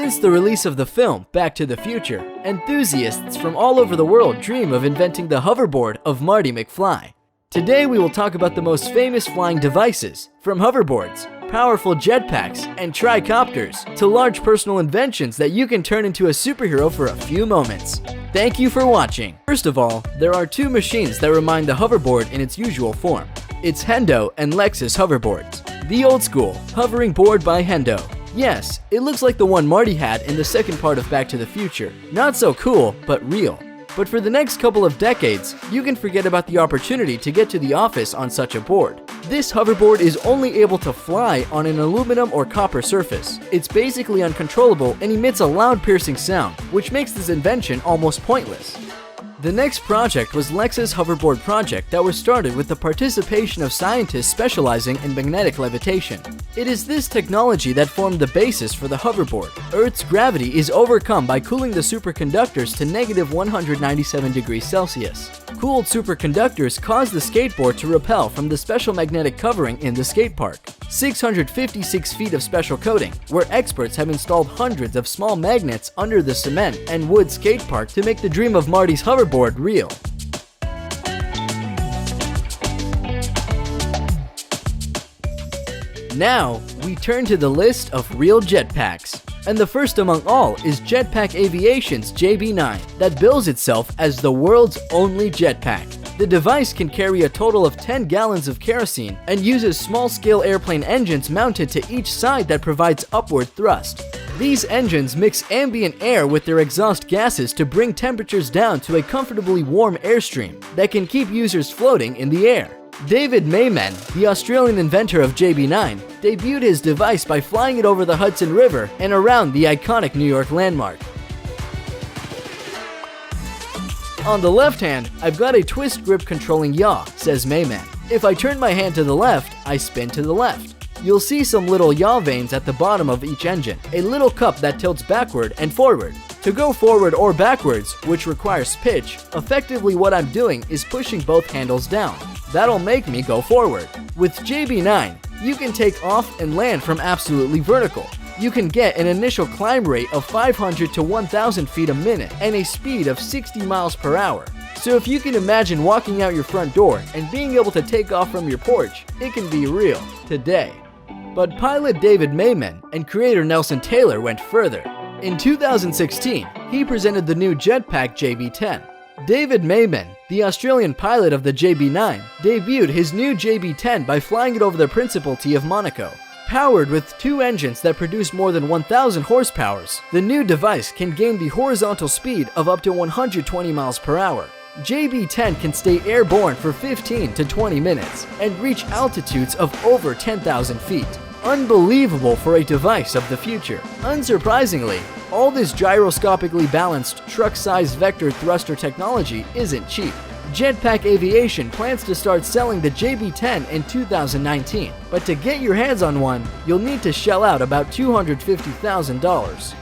Since the release of the film Back to the Future, enthusiasts from all over the world dream of inventing the hoverboard of Marty McFly. Today we will talk about the most famous flying devices, from hoverboards, powerful jetpacks, and tricopters, to large personal inventions that you can turn into a superhero for a few moments. Thank you for watching. First of all, there are two machines that remind the hoverboard in its usual form. It's Hendo and Lexus hoverboards. The old school, hovering board by Hendo. Yes, it looks like the one Marty had in the second part of Back to the Future. Not so cool, but real. But for the next couple of decades, you can forget about the opportunity to get to the office on such a board. This hoverboard is only able to fly on an aluminum or copper surface. It's basically uncontrollable and emits a loud piercing sound, which makes this invention almost pointless. The next project was Lexus hoverboard project that was started with the participation of scientists specializing in magnetic levitation. It is this technology that formed the basis for the hoverboard. Earth's gravity is overcome by cooling the superconductors to negative 197 degrees Celsius. Cooled superconductors cause the skateboard to repel from the special magnetic covering in the skate park. 656 feet of special coating, where experts have installed hundreds of small magnets under the cement and wood skate park to make the dream of Marty's hoverboard real. Now, we turn to the list of real jetpacks. And the first among all is Jetpack Aviation's JB9, that bills itself as the world's only jetpack. The device can carry a total of 10 gallons of kerosene and uses small-scale airplane engines mounted to each side that provides upward thrust. These engines mix ambient air with their exhaust gases to bring temperatures down to a comfortably warm airstream that can keep users floating in the air. David Mayman, the Australian inventor of JB9, debuted his device by flying it over the Hudson River and around the iconic New York landmark. On the left hand, I've got a twist grip controlling yaw, says Mayman. If I turn my hand to the left, I spin to the left. You'll see some little yaw vanes at the bottom of each engine, a little cup that tilts backward and forward. To go forward or backwards, which requires pitch, effectively what I'm doing is pushing both handles down. That'll make me go forward. With JB9, you can take off and land from absolutely vertical. You can get an initial climb rate of 500 to 1,000 feet a minute and a speed of 60 miles per hour. So if you can imagine walking out your front door and being able to take off from your porch, it can be real today. But pilot David Mayman and creator Nelson Taylor went further. In 2016, he presented the new jetpack JB10. David Mayman, the Australian pilot of the JB9, debuted his new JB10 by flying it over the Principality of Monaco. Powered with two engines that produce more than 1,000 horsepower, the new device can gain the horizontal speed of up to 120 miles per hour. JB10 can stay airborne for 15 to 20 minutes and reach altitudes of over 10,000 feet. Unbelievable for a device of the future. Unsurprisingly, all this gyroscopically balanced truck-sized vector thruster technology isn't cheap. Jetpack Aviation plans to start selling the JB10 in 2019, but to get your hands on one, you'll need to shell out about $250,000.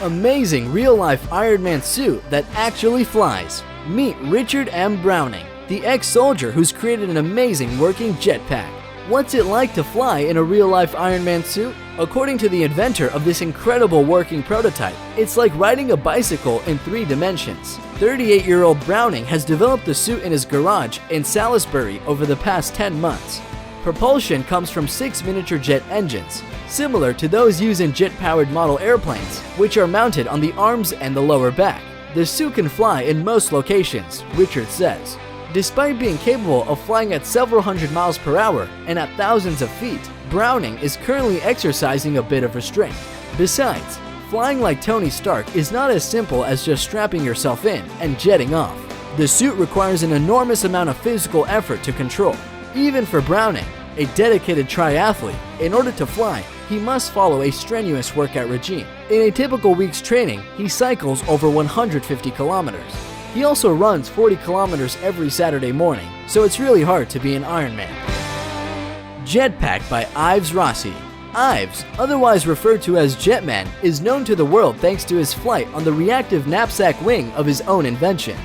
Amazing real-life Iron Man suit that actually flies. Meet Richard M. Browning, the ex-soldier who's created an amazing working jetpack. What's it like to fly in a real-life Iron Man suit? According to the inventor of this incredible working prototype, it's like riding a bicycle in 3 dimensions. 38-year-old Browning has developed the suit in his garage in Salisbury over the past 10 months. Propulsion comes from 6 miniature jet engines, similar to those used in jet-powered model airplanes, which are mounted on the arms and the lower back. The suit can fly in most locations, Richard says. Despite being capable of flying at several hundred miles per hour and at thousands of feet, Browning is currently exercising a bit of restraint. Besides, flying like Tony Stark is not as simple as just strapping yourself in and jetting off. The suit requires an enormous amount of physical effort to control. Even for Browning, a dedicated triathlete, in order to fly, he must follow a strenuous workout regime. In a typical week's training, he cycles over 150 kilometers. He also runs 40 kilometers every Saturday morning, so it's really hard to be an Ironman. Jetpack by Yves Rossi. Yves, otherwise referred to as Jetman, is known to the world thanks to his flight on the reactive knapsack wing of his own invention.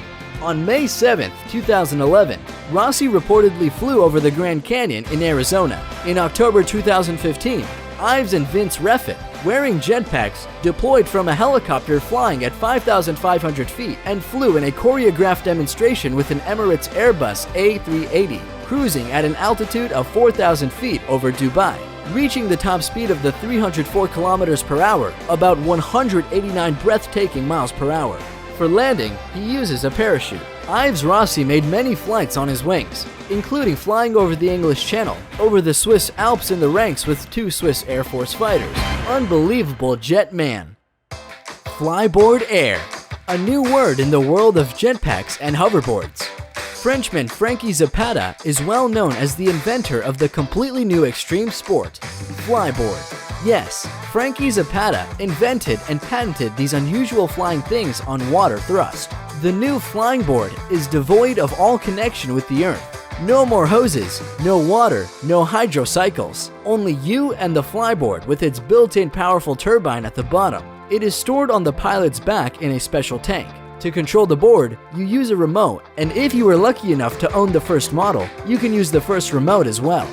On May 7, 2011, Rossi reportedly flew over the Grand Canyon in Arizona. In October 2015, Yves and Vince Refit, wearing jetpacks, deployed from a helicopter flying at 5,500 feet, and flew in a choreographed demonstration with an Emirates Airbus A380, cruising at an altitude of 4,000 feet over Dubai, reaching the top speed of the 304 kilometers per hour, about 189 breathtaking miles per hour. For landing, he uses a parachute. Yves Rossi made many flights on his wings, including flying over the English Channel, over the Swiss Alps in the ranks with 2 Swiss Air Force fighters. Unbelievable jet man. Flyboard air, a new word in the world of jetpacks and hoverboards. Frenchman Frankie Zapata is well known as the inventor of the completely new extreme sport, flyboard. Yes, Frankie Zapata invented and patented these unusual flying things on water thrust. The new flying board is devoid of all connection with the earth. No more hoses, no water, no hydrocycles. Only you and the flyboard with its built-in powerful turbine at the bottom. It is stored on the pilot's back in a special tank. To control the board, you use a remote, and if you are lucky enough to own the first model, you can use the first remote as well.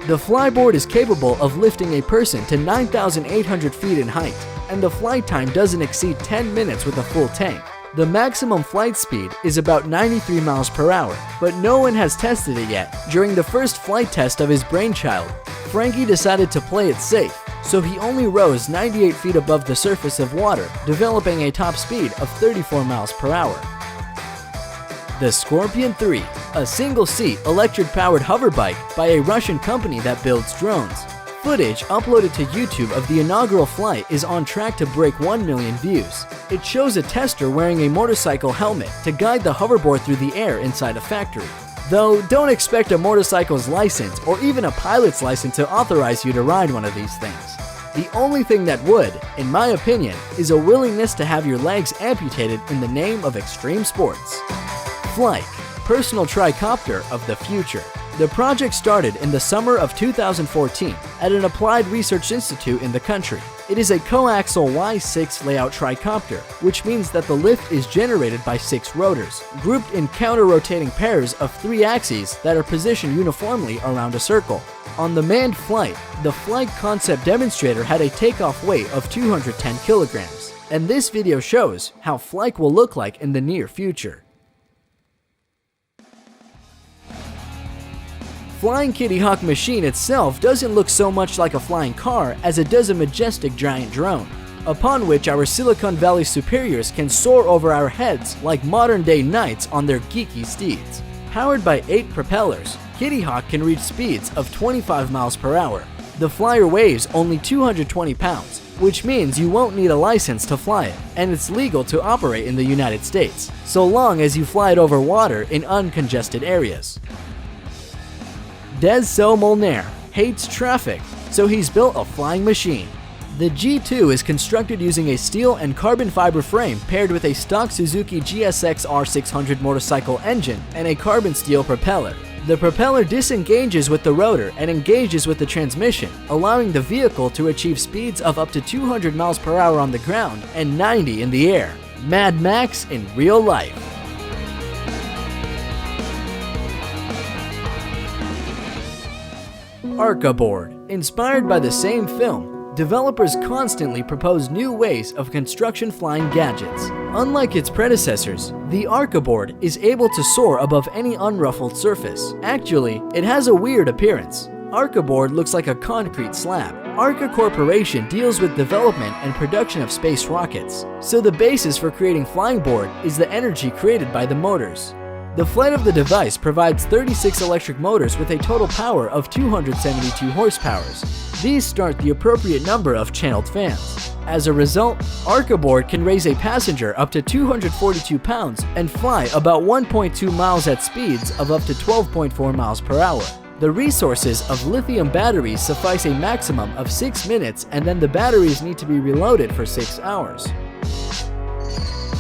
The flyboard is capable of lifting a person to 9,800 feet in height, and the flight time doesn't exceed 10 minutes with a full tank. The maximum flight speed is about 93 miles per hour, but no one has tested it yet. During the first flight test of his brainchild, Frankie decided to play it safe, so he only rose 98 feet above the surface of water, developing a top speed of 34 miles per hour. The Scorpion 3, a single-seat electric-powered hoverbike by a Russian company that builds drones. Footage uploaded to YouTube of the inaugural flight is on track to break 1 million views. It shows a tester wearing a motorcycle helmet to guide the hoverboard through the air inside a factory. Though, don't expect a motorcycle's license or even a pilot's license to authorize you to ride one of these things. The only thing that would, in my opinion, is a willingness to have your legs amputated in the name of extreme sports. Flight, personal tricopter of the future. The project started in the summer of 2014 at an applied research institute in the country. It is a coaxial Y6 layout tricopter, which means that the lift is generated by 6 rotors, grouped in counter-rotating pairs of 3 axes that are positioned uniformly around a circle. On the manned flight, the flight concept demonstrator had a takeoff weight of 210 kilograms, and this video shows how flight will look like in the near future. Flying Kitty Hawk machine itself doesn't look so much like a flying car as it does a majestic giant drone, upon which our Silicon Valley superiors can soar over our heads like modern-day knights on their geeky steeds. Powered by 8 propellers, Kitty Hawk can reach speeds of 25 miles per hour. The flyer weighs only 220 pounds, which means you won't need a license to fly it, and it's legal to operate in the United States, so long as you fly it over water in uncongested areas. Des Molnar hates traffic, so he's built a flying machine. The G2 is constructed using a steel and carbon fiber frame paired with a stock Suzuki GSX R600 motorcycle engine and a carbon steel propeller. The propeller disengages with the rotor and engages with the transmission, allowing the vehicle to achieve speeds of up to 200 miles per hour on the ground and 90 in the air. Mad Max in real life. Arca board. Inspired by the same film, developers constantly propose new ways of construction flying gadgets. Unlike its predecessors, the Arca board is able to soar above any unruffled surface. Actually, it has a weird appearance. Arca board looks like a concrete slab. Arca Corporation deals with development and production of space rockets, so the basis for creating flying board is the energy created by the motors. The flight of the device provides 36 electric motors with a total power of 272 horsepower. These start the appropriate number of channeled fans. As a result, Arca board can raise a passenger up to 242 pounds and fly about 1.2 miles at speeds of up to 12.4 miles per hour. The resources of lithium batteries suffice a maximum of 6 minutes, and then the batteries need to be reloaded for 6 hours.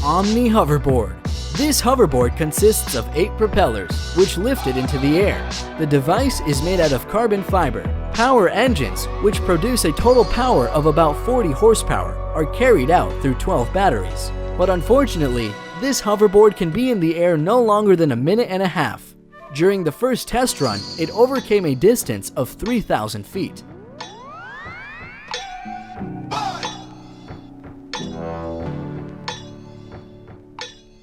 Omni hoverboard. This hoverboard consists of 8 propellers, which lift it into the air. The device is made out of carbon fiber. Power engines, which produce a total power of about 40 horsepower, are carried out through 12 batteries. But unfortunately, this hoverboard can be in the air no longer than a minute and a half. During the first test run, it overcame a distance of 3,000 feet.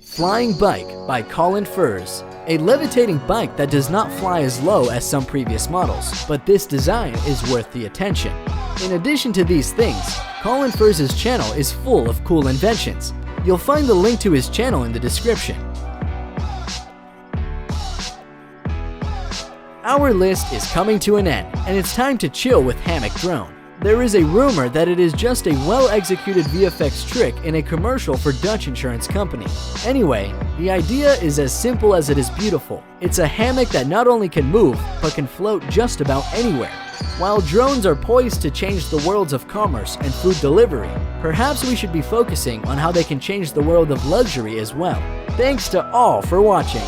Flying Bike by Colin Furs. A levitating bike that does not fly as low as some previous models, but this design is worth the attention. In addition to these things, Colin Furs' channel is full of cool inventions. You'll find the link to his channel in the description. Our list is coming to an end, and it's time to chill with Hammock Drone. There is a rumor that it is just a well-executed VFX trick in a commercial for Dutch insurance company. Anyway, the idea is as simple as it is beautiful. It's a hammock that not only can move, but can float just about anywhere. While drones are poised to change the worlds of commerce and food delivery, perhaps we should be focusing on how they can change the world of luxury as well. Thanks to all for watching.